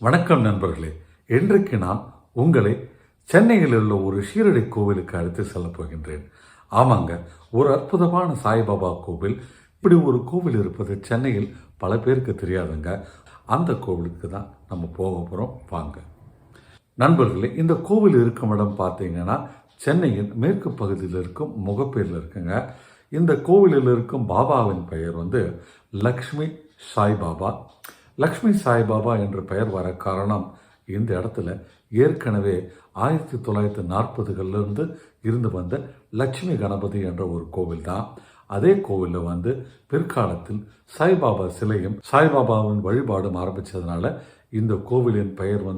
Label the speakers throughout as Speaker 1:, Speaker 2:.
Speaker 1: வணக்கம் நண்பர்களே. இன்றைக்கு நான் உங்களை சென்னையில் உள்ள ஒரு ஷீரடி கோவிலுக்கு அழைத்து செல்ல போகின்றேன். ஆமாங்க, ஒரு அற்புதமான சாய்பாபா கோவில். இப்படி ஒரு கோவில் இருப்பது சென்னையில் பல பேருக்கு தெரியாதுங்க. அந்த கோவிலுக்கு தான் நம்ம போக போகிறோம். வாங்க நண்பர்களே, இந்த கோவில் இருக்கும் இடம் பார்த்தீங்கன்னா சென்னையின் மேற்கு பகுதியில் இருக்கும் முகப்பேரில் இருக்குங்க. இந்த கோவிலில் இருக்கும் பாபாவின் பெயர் லக்ஷ்மி சாய்பாபா. லக்ஷ்மி சாய்பாபா என்ற பெயர் வர காரணம், இந்த இடத்துல ஏற்கனவே 1940களிலிருந்து இருந்து வந்த லட்சுமி கணபதி என்ற ஒரு கோவில் தான். அதே கோவிலில் பிற்காலத்தில் சாய்பாபா சிலையும் சாய்பாபாவின் வழிபாடும் ஆரம்பித்ததுனால இந்த கோவிலின் பெயர்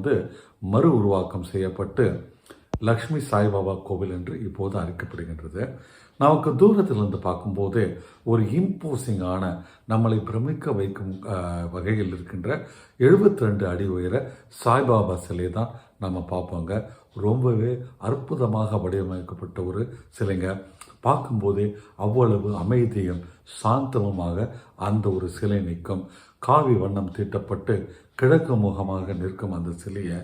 Speaker 1: மறு உருவாக்கம் செய்யப்பட்டு லக்ஷ்மி சாய்பாபா கோவில் என்று இப்போது அழைக்கப்படுகின்றது. நமக்கு தூரத்திலிருந்து பார்க்கும்போது ஒரு இம்போசிங்கான, நம்மளை பிரமிக்க வைக்கும் வகையில் இருக்கின்ற 72 அடி உயர சாய்பாபா சிலை தான் நம்ம பார்ப்போங்க. ரொம்பவே அற்புதமாக வடிவமைக்கப்பட்ட ஒரு சிலைங்க. பார்க்கும்போதே அவ்வளவு அமைதியும் சாந்தமுமாக அந்த ஒரு சிலை நிற்கும். காவி வண்ணம் தீட்டப்பட்டு கிழக்கு முகமாக நிற்கும் அந்த சிலையை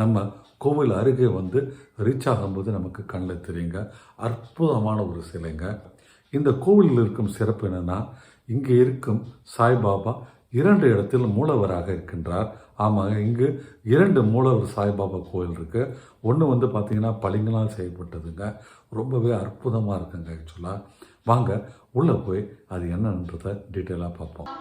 Speaker 1: நம்ம கோவில் அருகே ரீச் ஆகும்போது நமக்கு கண்ணில் தெரியுங்க. அற்புதமான ஒரு சிலைங்க. இந்த கோவிலில் இருக்கும் சிறப்பு என்னென்னா, இங்கே இருக்கும் சாய்பாபா 2 இடத்தில் மூலவராக இருக்கின்றார். ஆமாங்க, இங்கு 2 மூலவர் சாய்பாபா கோவில் இருக்குது. ஒன்று பார்த்திங்கன்னா பளிங்களால் செய்யப்பட்டதுங்க. ரொம்பவே அற்புதமாக இருக்குங்க. ஆக்சுவலாக வாங்க உள்ளே போய் அது என்னன்றதை டீட்டெயிலாக பார்ப்போம்.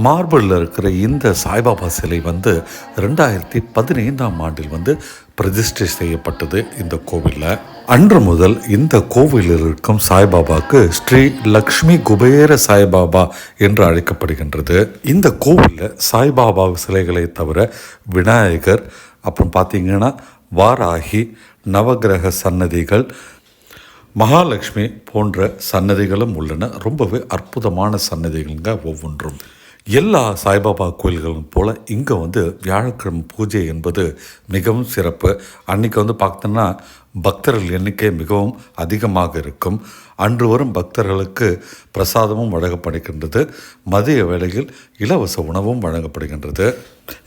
Speaker 1: மார்பிளில் இருக்கிற இந்த சாய்பாபா சிலை 2015ஆம் ஆண்டில் பிரதிஷ்டை செய்யப்பட்டது இந்த கோவிலில். அன்று முதல் இந்த கோவிலில் இருக்கும் சாய்பாபாவுக்கு ஸ்ரீ லக்ஷ்மி குபேர சாய்பாபா என்று அழைக்கப்படுகின்றது. இந்த கோவிலில் சாய்பாபா சிலைகளை தவிர விநாயகர், அப்புறம் பார்த்திங்கன்னா வாராகி, நவகிரக சன்னதிகள், மகாலட்சுமி போன்ற சன்னதிகளும் உள்ளன. ரொம்பவே அற்புதமான சன்னதிகளுங்க ஒவ்வொன்றும். எல்லா சாய்பாபா கோயில்களும் போல் இங்கே வியாழக்கிழமை பூஜை என்பது மிகவும் சிறப்பு. அன்றைக்கி பார்த்தோன்னா பக்தர்கள் எண்ணிக்கை மிகவும் அதிகமாக இருக்கும். அன்று வரும் பக்தர்களுக்கு பிரசாதமும் வழங்கப்படுகின்றது. மதிய வேளையில் இலவச உணவும் வழங்கப்படுகின்றது.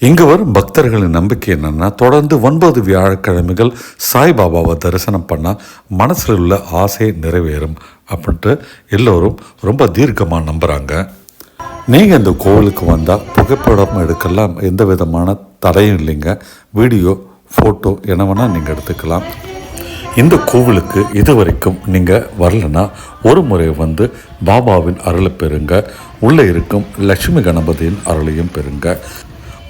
Speaker 1: இங்கு வரும் பக்தர்களின் நம்பிக்கை என்னென்னா, தொடர்ந்து 9 வியாழக்கிழமைகள் சாய்பாபாவை தரிசனம் பண்ணால் மனசில் உள்ள ஆசை நிறைவேறும் அப்படின்ட்டு எல்லோரும் ரொம்ப தீர்க்கமாக நம்புகிறாங்க. நீங்கள் இந்த கோவிலுக்கு வந்தால் புகைப்படம் எடுக்கலாம், எந்த விதமான தடையும் இல்லைங்க. வீடியோ, ஃபோட்டோ என்ன வேணால் நீங்கள் எடுத்துக்கலாம். இந்த கோவிலுக்கு இதுவரைக்கும் நீங்கள் வரலன்னா ஒரு முறை பாபாவின் அருளை பெறுங்க. உள்ளே இருக்கும் லட்சுமி கணபதியின் அருளையும் பெறுங்க.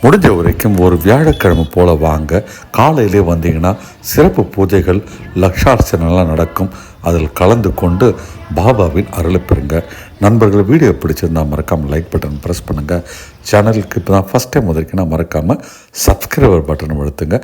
Speaker 1: முடிஞ்ச வரைக்கும் ஒரு வியாழக்கிழமை போல் வாங்க. காலையிலே வந்தீங்கன்னா சிறப்பு பூஜைகள், லக்ஷார்ச்சனைலாம் நடக்கும். அதில் கலந்து கொண்டு பாபாவின் அருளை பெறுங்க. நண்பர்கள், வீடியோ பிடிச்சிருந்தால் மறக்காமல் லைக் பட்டன் ப்ரெஸ் பண்ணுங்கள். சேனலுக்கு இப்போ தான் ஃபஸ்ட் டைம் வந்திருக்கீங்கன்னா மறக்காமல் சப்ஸ்கிரைபர் பட்டன் அழுத்துங்க.